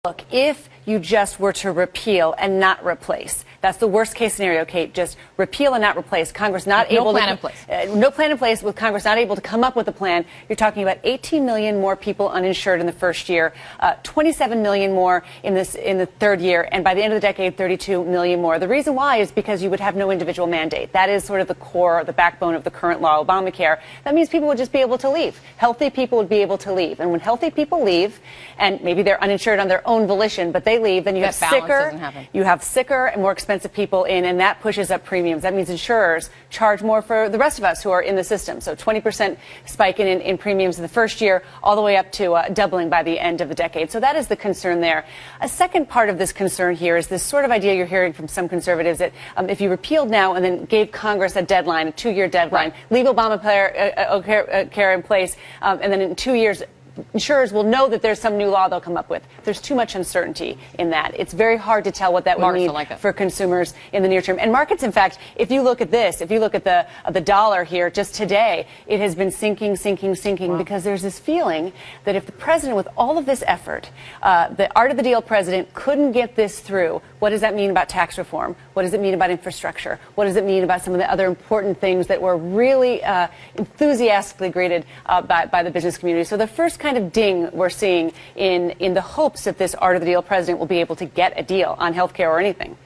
Look, if you just were to repeal and not replace, that's the worst case scenario, Kate. Just repeal and not replace. Congress not able no plan in place. No plan in place with Congress not able to come up with a plan. You're talking about 18 million more people uninsured in the first year, 27 million more in the third year, and by the end of the decade, 32 million more. The reason why is because you would have no individual mandate. That is sort of the core, the backbone of the current law, Obamacare. That means people would just be able to leave. Healthy people would be able to leave, and when healthy people leave, and maybe they're uninsured on their own volition, but they leave, then you have sicker and more expensive people in, and that pushes up premiums. That means insurers charge more for the rest of us who are in the system. So 20% spike in premiums in the first year, all the way up to doubling by the end of the decade. So that is the concern there. A second part of this concern here is this sort of idea you're hearing from some conservatives that if you repealed now and then gave Congress a deadline, a 2-year deadline, right, leave Obamacare in place, and then in 2 years, insurers will know that there's some new law they'll come up with. There's too much uncertainty in that. It's very hard to tell what that would mean for consumers in the near term. And markets, in fact, if you look at this, if you look at the dollar here just today, it has been sinking wow, because there's this feeling that if the president, with all of this effort, the art of the deal president couldn't get this through, what does that mean about tax reform? What does it mean about infrastructure? What does it mean about some of the other important things that were really enthusiastically greeted by the business community? So the first kind of ding we're seeing in the hopes that this art of the deal president will be able to get a deal on health care or anything.